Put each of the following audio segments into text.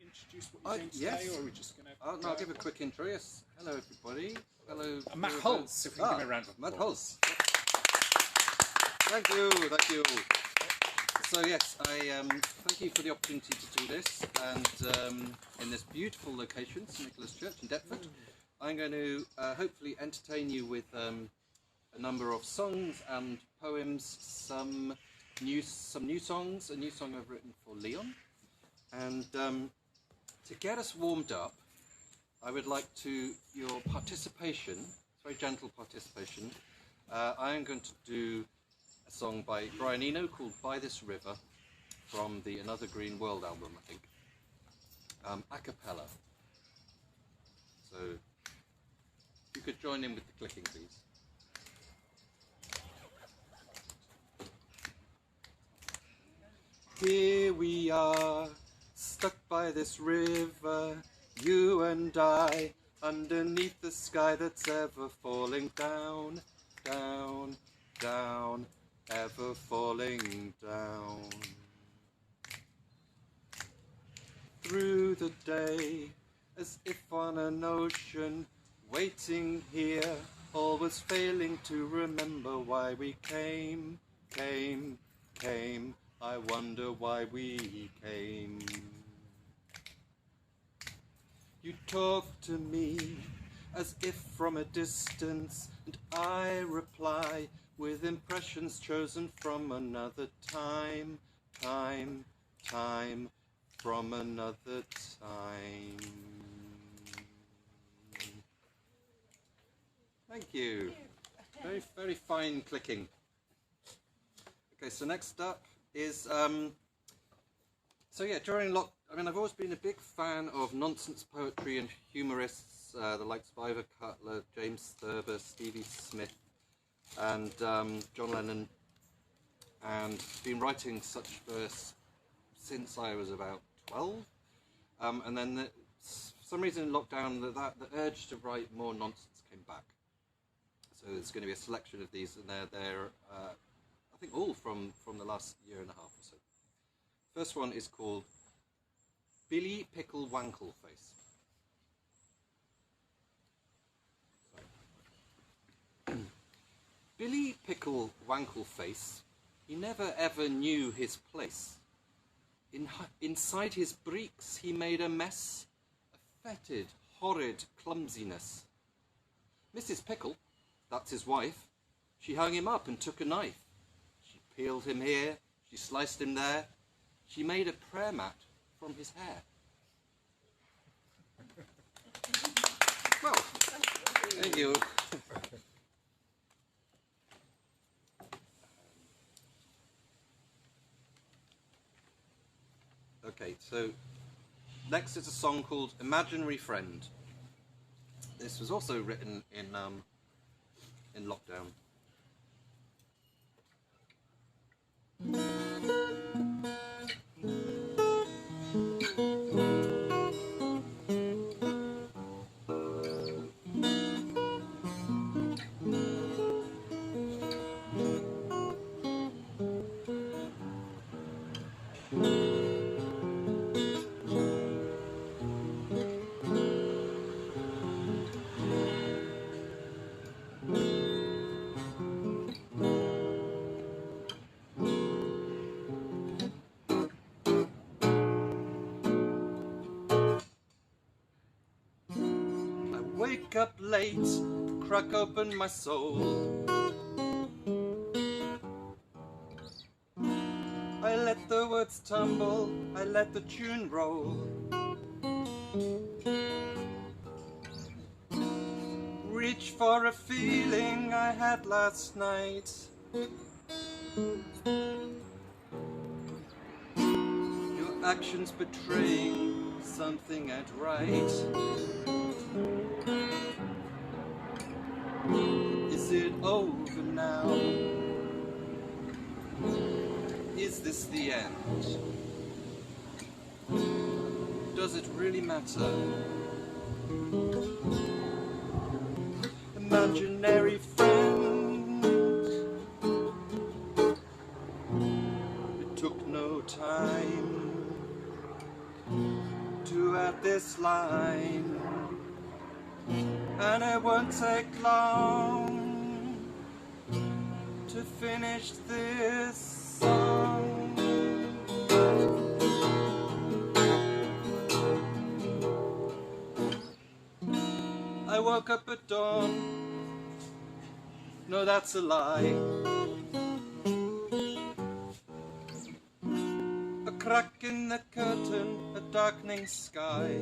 introduce what you're doing today, or are we just going to... No, I'll give a quick intro. Yes. Hello, everybody. Hello. Matt Hulse, if we can give a round of applause. Matt Hulse. Thank you, thank you. So yes, I thank you for the opportunity to do this, and in this beautiful location, St Nicholas Church in Deptford, I'm going to hopefully entertain you with a number of songs and poems, some new songs, a new song I've written for Leon, and to get us warmed up, I would like your participation, very gentle participation. I am going to do a song by Brian Eno called By This River from the Another Green World album, I think, a cappella. So if you could join in with the clicking, please. Here we are, stuck by this river, you and I, underneath the sky that's ever falling down, down, down, ever falling down. Through the day, as if on an ocean, waiting here, always failing to remember why we came, came, came. I wonder why we came. You talk to me as if from a distance, and I reply with impressions chosen from another time, time, time, from another time. Thank you. Very, very fine clicking. Okay, so next up is, during I've always been a big fan of nonsense poetry and humorists, the likes of Ivor Cutler, James Thurber, Stevie Smith, and John Lennon, and been writing such verse since I was about 12, and then for some reason in lockdown the urge to write more nonsense came back. So there's going to be a selection of these, and they're I think all from the last year and a half or so. First one is called Billy Pickle Wankleface. Billy Pickle Wankleface, he never ever knew his place. Inside his breeks he made a mess, a fetid, horrid clumsiness. Mrs. Pickle, that's his wife, she hung him up and took a knife. She peeled him here, she sliced him there, she made a prayer mat from his hair. Well, thank you. Okay, so next is a song called Imaginary Friend. This was also written in lockdown. Wake up late, crack open my soul. I let the words tumble, I let the tune roll. Reach for a feeling I had last night. Your actions betraying something I'd write. Is it over now? Is this the end? Does it really matter? Imaginary friend, it took no time to at this line, and it won't take long to finish this song. I woke up at dawn, no, that's a lie. A crack in the curtain, a darkening sky.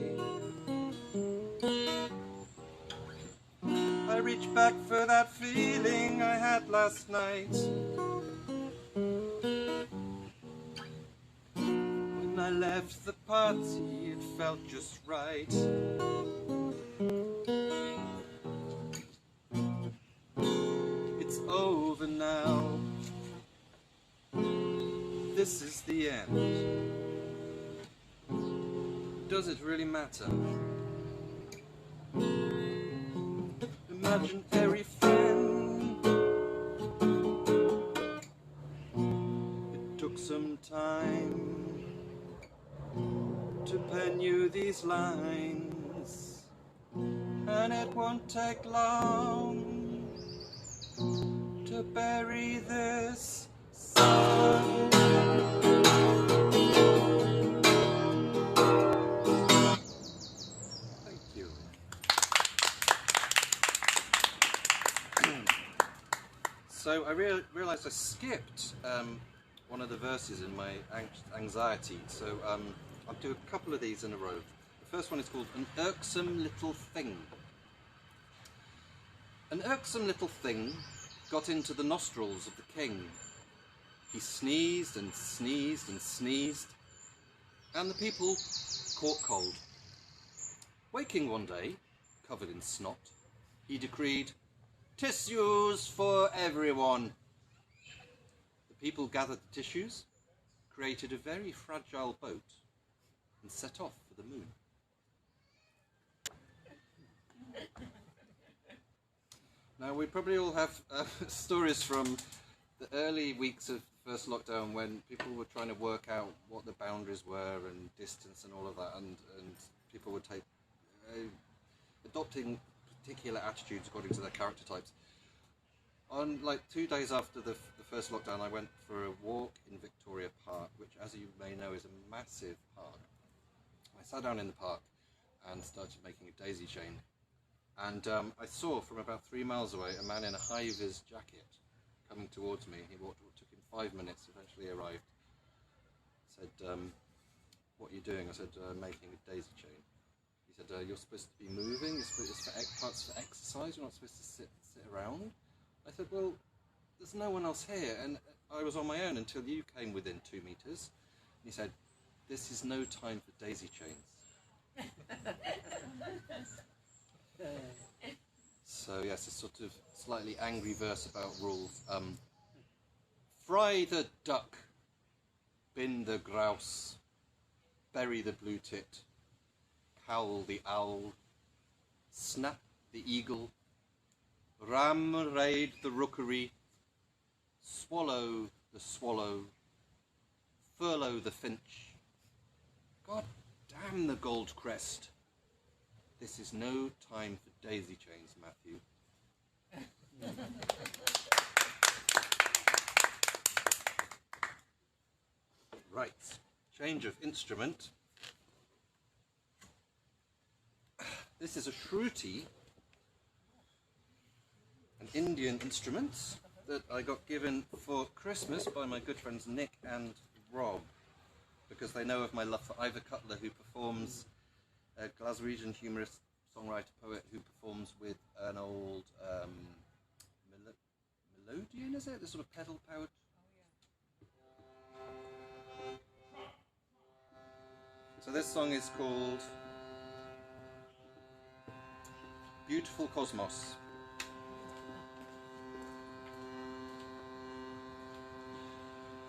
I reach back for that feeling I had last night, when I left the party, it felt just right. It's over now, this is the end. Does it really matter? Imaginary friend. It took some time to pen you these lines, and it won't take long to bury this song. Thank you. So I realised I skipped one of the verses in my anxiety, so I'll do a couple of these in a row. The first one is called An Irksome Little Thing. An irksome little thing got into the nostrils of the king. He sneezed and sneezed and sneezed, and the people caught cold. Waking one day, covered in snot, he decreed, "Tissues for everyone." The people gathered the tissues, created a very fragile boat, and set off for the moon. Now, we probably all have stories from the early weeks of the first lockdown when people were trying to work out what the boundaries were and distance and all of that, and people would take adopting particular attitudes according to their character types. On like 2 days after the first lockdown, I went for a walk in Victoria Park, which, as you may know, is a massive park. I sat down in the park and started making a daisy chain, and I saw from about 3 miles away a man in a high-vis jacket coming towards me. He walked, it took him 5 minutes, eventually arrived. Said, "What are you doing?" I said, "Making a daisy chain." He said, "You're supposed to be moving, it's for parts for exercise, you're not supposed to sit around." I said, "Well, there's no one else here, and I was on my own until you came within 2 meters. And he said, "This is no time for daisy chains." So yes, a sort of slightly angry verse about rules. Fry the duck, bin the grouse, bury the blue tit, howl the owl, snap the eagle, ram raid the rookery, swallow the swallow, furlough the finch. God damn the gold crest. This is no time for daisy chains, Matthew. Right, change of instrument. This is a shruti, an Indian instrument that I got given for Christmas by my good friends Nick and Rob, because they know of my love for Ivor Cutler, who performs, a Glaswegian humorist, songwriter, poet, who performs with an old melodian, is it? The sort of pedal-powered. So this song is called Beautiful Cosmos.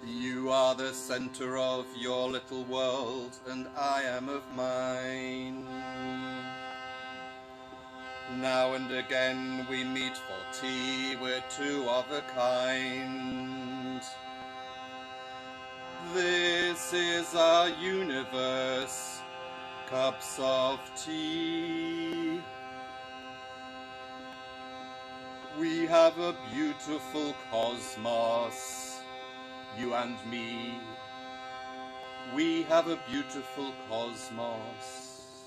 You are the center of your little world, and I am of mine. Now and again we meet for tea, we're two of a kind. This is our universe, cups of tea. We have a beautiful cosmos, you and me. We have a beautiful cosmos.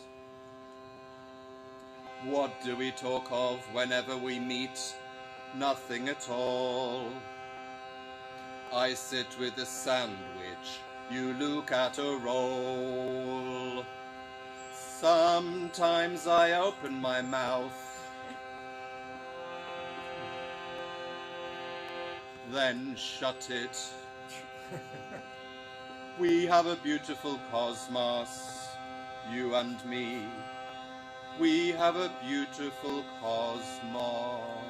What do we talk of whenever we meet? Nothing at all. I sit with a sandwich, you look at a roll. Sometimes I open my mouth, then shut it. We have a beautiful cosmos, you and me. We have a beautiful cosmos.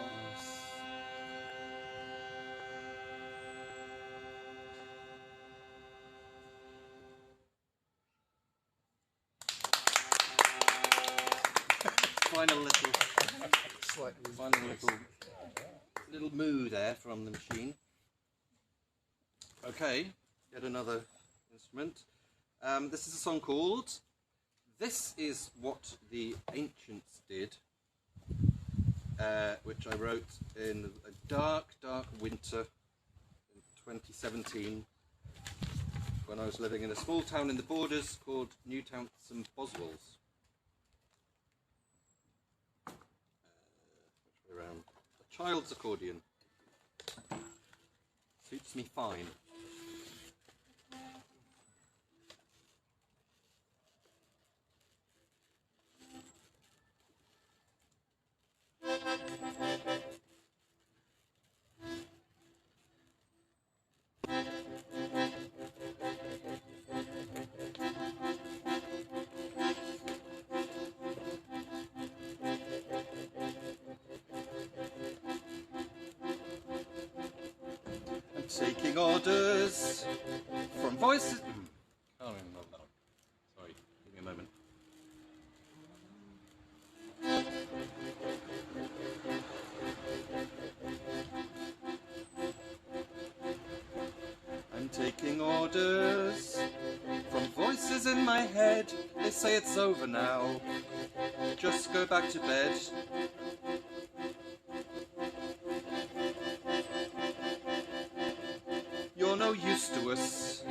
Final little moo there from the machine. Okay, yet another instrument. This is a song called "This Is What the Ancients Did," which I wrote in a dark, dark winter in 2017 when I was living in a small town in the Borders called Newtown St Boswells. Around a child's accordion. Suits me fine. Taking orders from voices. Can't remember that one. Sorry, give me a moment. I'm taking orders from voices in my head. They say it's over now. Just go back to bed. You're no use to us,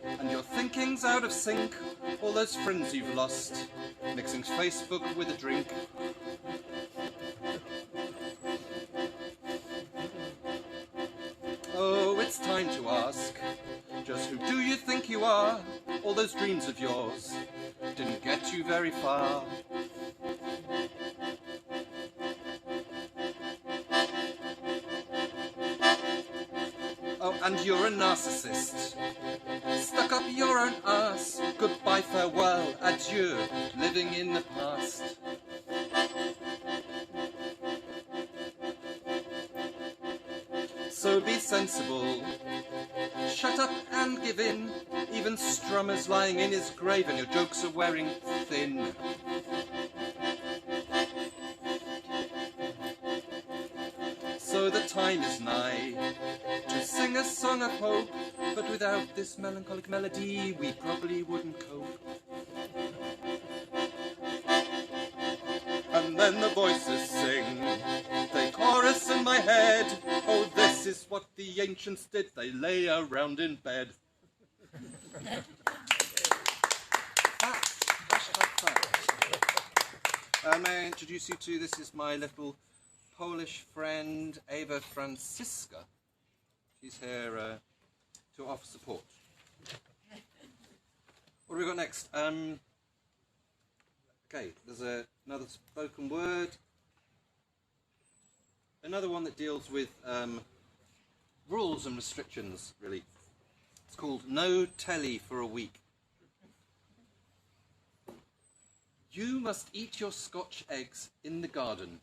and your thinking's out of sync. All those friends you've lost, mixing Facebook with a drink. Oh, it's time to ask, just who do you think you are? All those dreams of yours didn't get you very far. Oh, and you're a narcissist, stuck up your own arse. Goodbye, farewell, adieu, living in the past. So be sensible, shut up and give in. Even Strummer's lying in his grave and your jokes are wearing thin. So the time is nigh to sing a song of hope, but without this melancholic melody we probably wouldn't cope. And then the voices sing, they chorus in my head. Oh, this is what the ancients did, they lay around in bed. May I introduce you to, this is my little Polish friend Eva Franziska. She's here to offer support. What do we got next? Okay, there's another spoken word. Another one that deals with rules and restrictions, really. It's called No Telly for a Week. You must eat your Scotch eggs in the garden,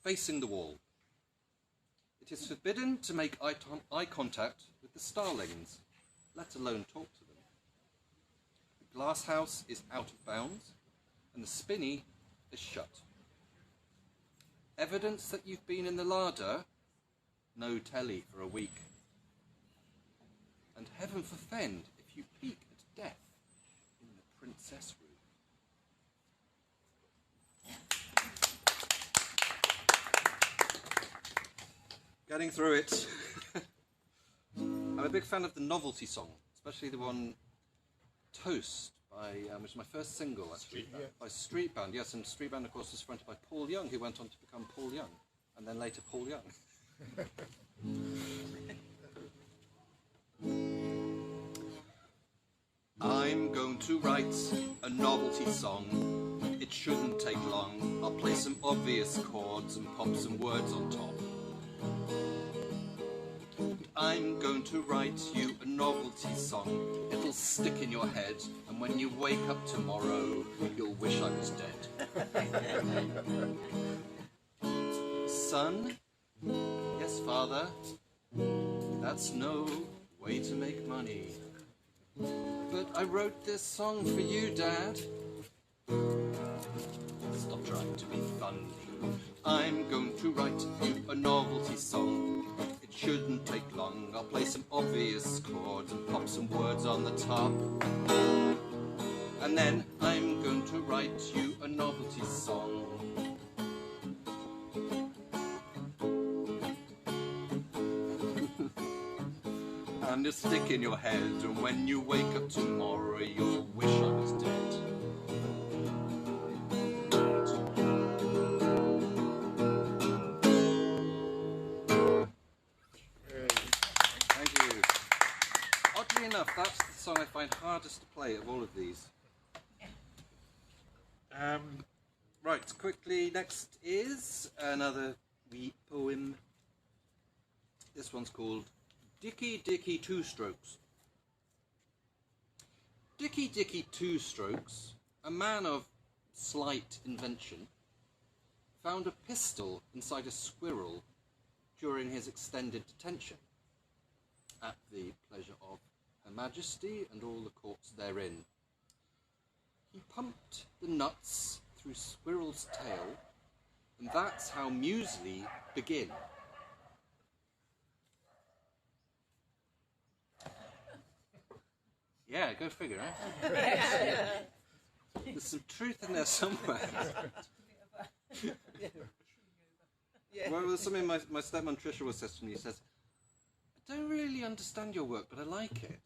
facing the wall. It is forbidden to make eye contact with the starlings, let alone talk to them. The glass house is out of bounds, and the spinney is shut. Evidence that you've been in the larder? No telly for a week. And heaven forfend if you peek at death in the princess room. Getting through it. I'm a big fan of the novelty song, especially the one Toast, by which is my first single actually, by Street Band. Yes, and Street Band of course was fronted by Paul Young, who went on to become Paul Young, and then later Paul Young. I'm going to write a novelty song. It shouldn't take long. I'll play some obvious chords and pop some words on top. I'm going to write you a novelty song. It'll stick in your head, and when you wake up tomorrow, you'll wish I was dead. Son? Yes, father? That's no way to make money. But I wrote this song for you, Dad. Stop trying to be funny. I'm going to write you a novelty song. It shouldn't take long. I'll play some obvious chords and pop some words on the top. And then I'm going to write you a novelty song. And it'll stick in your head, and when you wake up tomorrow, you'll wish I was dead. Thank you. Oddly enough, that's the song I find hardest to play of all of these. Right, quickly, next is another wee poem. This one's called Dicky Dicky Two Strokes. Dicky Dicky Two Strokes, a man of slight invention, found a pistol inside a squirrel during his extended detention, at the pleasure of Her Majesty and all the courts therein. He pumped the nuts through Squirrel's tail, and that's how muesli begin. Yeah, go figure, eh? There's some truth in there somewhere. Well, something my stepmom Tricia was says to me. He says, I don't really understand your work, but I like it.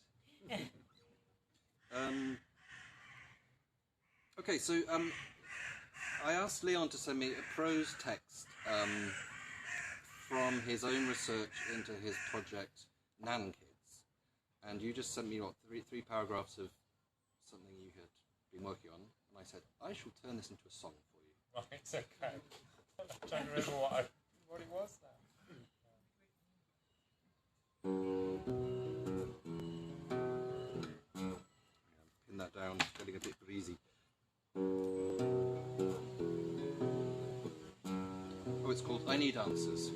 Okay, so I asked Leon to send me a prose text from his own research into his project Nan Kids. And you just sent me, what, three paragraphs of something you had been working on. And I said, I shall turn this into a song for you. Right, okay. I'm trying to remember what it was now. Pin that down, it's getting a bit breezy. Oh, it's called I Need Answers.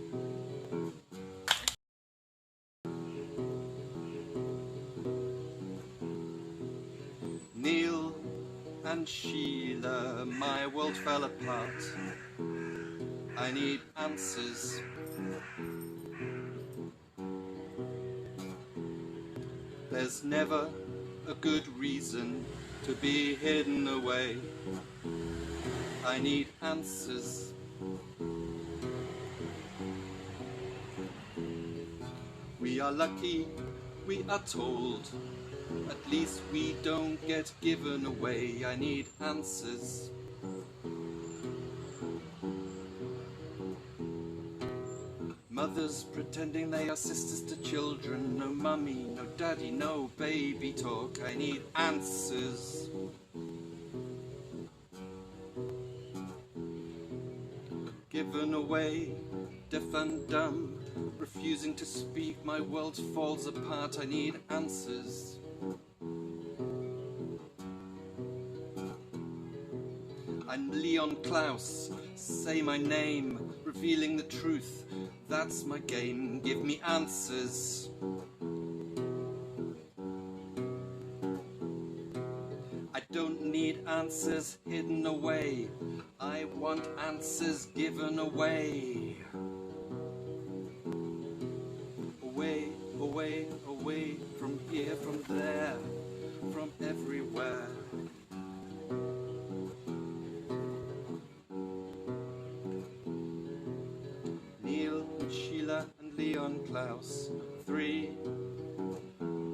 Neil and Sheila, my world fell apart. I need answers. There's never a good reason to be hidden away. I need answers. We are lucky, we are told. At least we don't get given away. I need answers. Mothers pretending they are sisters to children. No mummy, no daddy, no baby talk. I need answers. Given away, deaf and dumb, refusing to speak, my world falls apart. I need answers. I'm Leon Klaus, say my name, revealing the truth, that's my game, give me answers. I don't need answers hidden away, I want answers given away. Away, away, away, from here, from there, from everywhere. Klaus. 3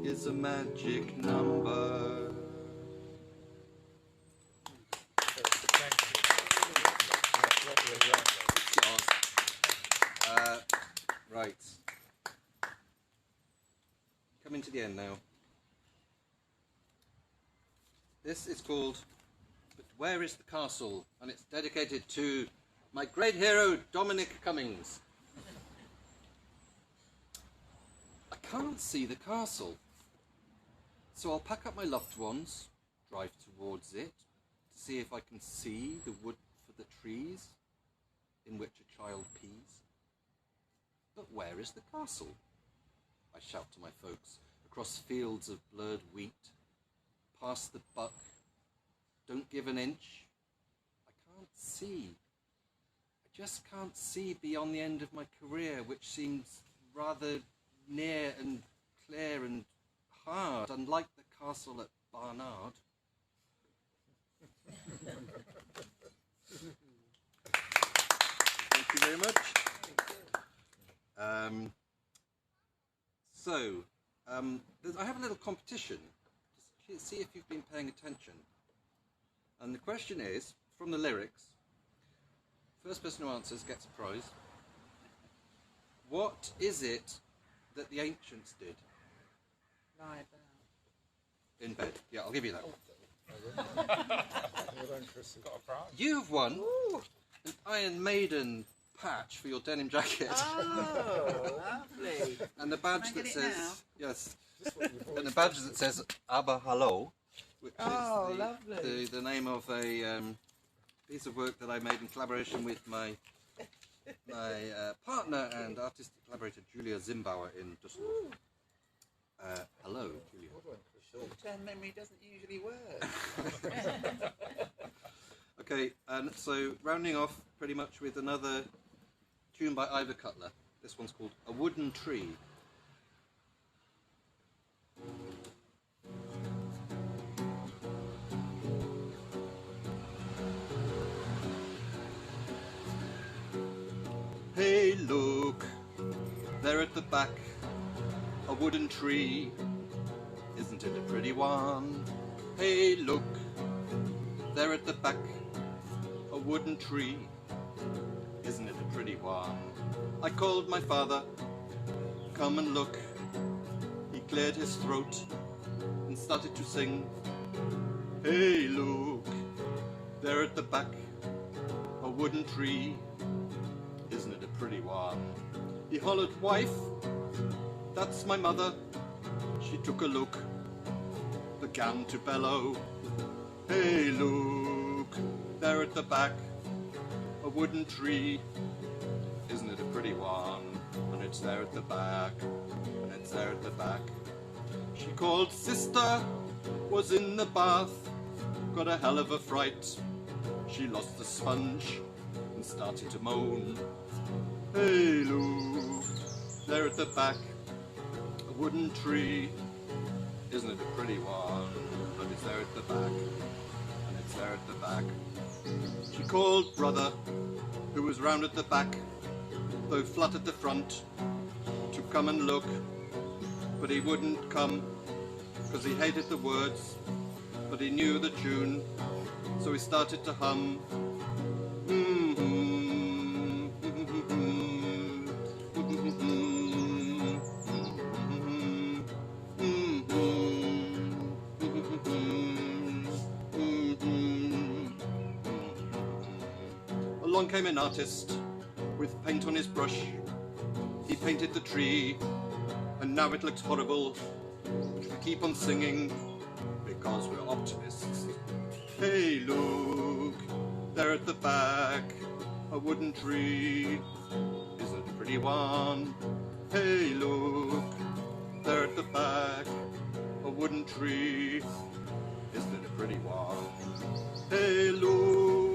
is a magic number. Right. Coming to the end now. This is called But Where is the Castle? And it's dedicated to my great hero, Dominic Cummings. I can't see the castle, so I'll pack up my loved ones, drive towards it, to see if I can see the wood for the trees in which a child pees. But where is the castle? I shout to my folks, across fields of blurred wheat, past the buck, don't give an inch. I can't see. I just can't see beyond the end of my career, which seems rather near and clear and hard, unlike the castle at Barnard. Thank you very much. I have a little competition to see if you've been paying attention. And the question is, from the lyrics, first person who answers gets a prize. What is it that the ancients did? Lie about. In bed. Yeah, I'll give you that. Got a prize. You've won an Iron Maiden patch for your denim jacket. Oh, lovely. And the badge Can I that get it now? says yes. And the badge that says Aber Hallo, which is lovely. the name of a piece of work that I made in collaboration with my partner and artistic collaborator Julia Zimbauer in Düsseldorf. Hello, Julia. Short-term memory doesn't usually work. Okay, and so rounding off pretty much with another tune by Ivor Cutler. This one's called A Wooden Tree. Hey, look, there at the back, a wooden tree. Isn't it a pretty one? Hey, look, there at the back, a wooden tree. Isn't it a pretty one? I called my father, come and look. He cleared his throat and started to sing. Hey, look, there at the back, a wooden tree. Isn't it a pretty one? He hollered, wife, that's my mother. She took a look, began to bellow. Hey, look, there at the back, a wooden tree. Isn't it a pretty one? And it's there at the back, and it's there at the back. She called sister, was in the bath, got a hell of a fright. She lost the sponge and started to moan. Hey, look, there at the back, a wooden tree. Isn't it a pretty one? And it's there at the back, and it's there at the back. She called brother, who was round at the back, though flat at the front, to come and look. But he wouldn't come, because he hated the words, but he knew the tune, so he started to hum. Along came an artist with paint on his brush. He painted the tree, and now it looks horrible. But we keep on singing because we're optimists. Hey, look, there at the back, a wooden tree. Isn't it a pretty one? Hey, look, there at the back, a wooden tree. Isn't it a pretty one? Hey, look.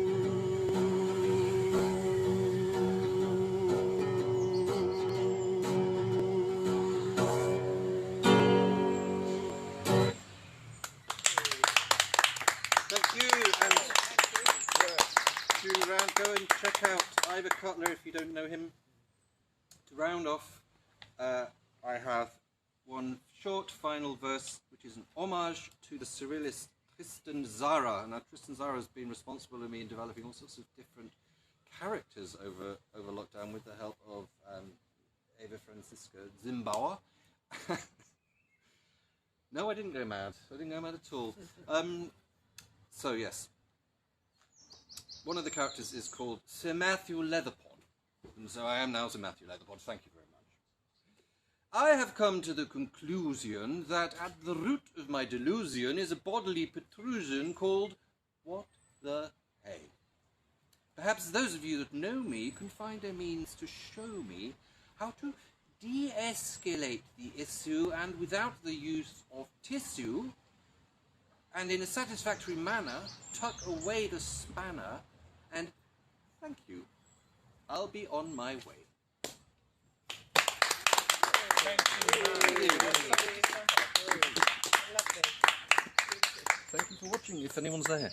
Go and check out Ivor Cutler if you don't know him. To round off, I have one short final verse, which is an homage to the Surrealist Tristan Tzara. Now, Tristan Tzara has been responsible for me in developing all sorts of different characters over lockdown with the help of Eva Francisca Zimbauer. No, I didn't go mad. I didn't go mad at all. So, yes. One of the characters is called Sir Matthew Leatherpod. And so I am now Sir Matthew Leatherpod. Thank you very much. I have come to the conclusion that at the root of my delusion is a bodily protrusion called what the hey. Perhaps those of you that know me can find a means to show me how to de-escalate the issue and without the use of tissue, and in a satisfactory manner tuck away the spanner, and thank you, I'll be on my way. Thank you for watching, if anyone's there.